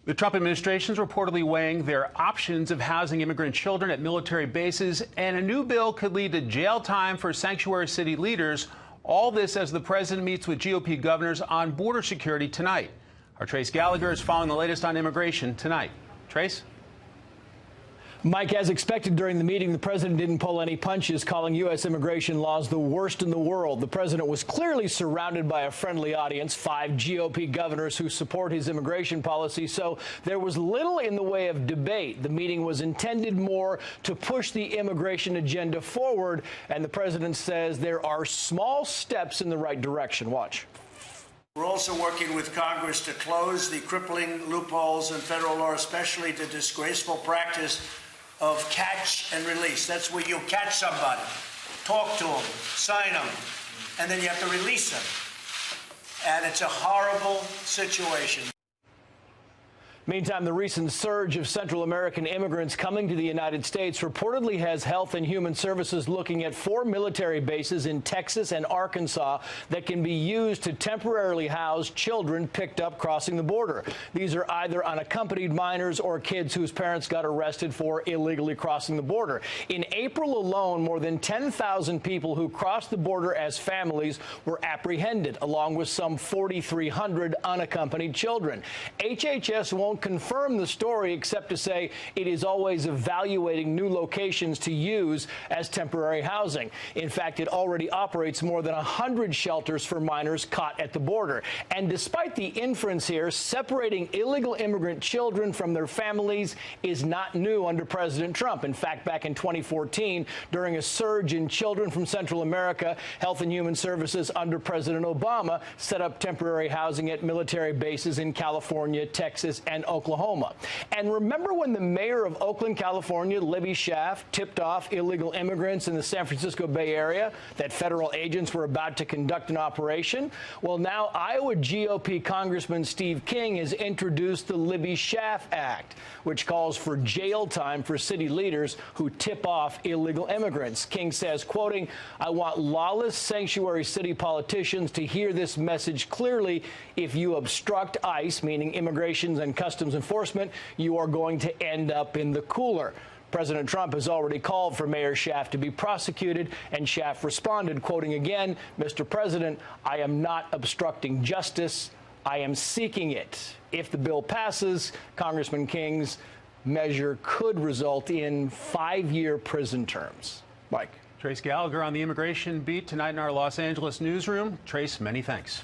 The Trump administration is reportedly weighing their options of housing immigrant children at military bases, and a new bill could lead to jail time for sanctuary city leaders. All this as the president meets with GOP governors on border security tonight. Our Trace Gallagher is following the latest on immigration tonight. Trace? Mike, as expected during the meeting, the president didn't pull any punches, calling U.S. immigration laws the worst in the world. The president was clearly surrounded by a friendly audience, 5 GOP governors who support his immigration policy, so there was little in the way of debate. The meeting was intended more to push the immigration agenda forward, and the president says there are small steps in the right direction. Watch. We're also working with Congress to close the crippling loopholes in federal law, especially the disgraceful practice of catch and release. That's where you catch somebody, talk to them, sign them, and then you have to release them. And it's a horrible situation. Meantime, the recent surge of Central American immigrants coming to the United States reportedly has Health and Human Services looking at 4 military bases in Texas and Arkansas that can be used to temporarily house children picked up crossing the border. These are either unaccompanied minors or kids whose parents got arrested for illegally crossing the border. In April alone, more than 10,000 people who crossed the border as families were apprehended, along with some 4,300 unaccompanied children. HHS won't confirm the story except to say it is always evaluating new locations to use as temporary housing. In fact, it already operates more than 100 shelters for minors caught at the border. And despite the inference here, separating illegal immigrant children from their families is not new under President Trump. In fact, back in 2014, during a surge in children from Central America, Health and Human Services under President Obama set up temporary housing at military bases in California, Texas, and Oklahoma. And remember when the mayor of Oakland, California, Libby Schaaf, tipped off illegal immigrants in the San Francisco Bay Area that federal agents were about to conduct an operation? Well, now Iowa GOP Congressman Steve King has introduced the Libby Schaaf Act, which calls for jail time for city leaders who tip off illegal immigrants. King says, quoting, "I want lawless sanctuary city politicians to hear this message clearly. If you obstruct ICE, meaning Immigration and Customs Enforcement, you are going to end up in the cooler." President Trump has already called for Mayor Schaaf to be prosecuted, and Schaaf responded, quoting again, "Mr. President, I am not obstructing justice. I am seeking it." If the bill passes, Congressman King's measure could result in 5-year prison terms. Mike. Trace Gallagher on the immigration beat tonight in our Los Angeles newsroom. Trace, many thanks.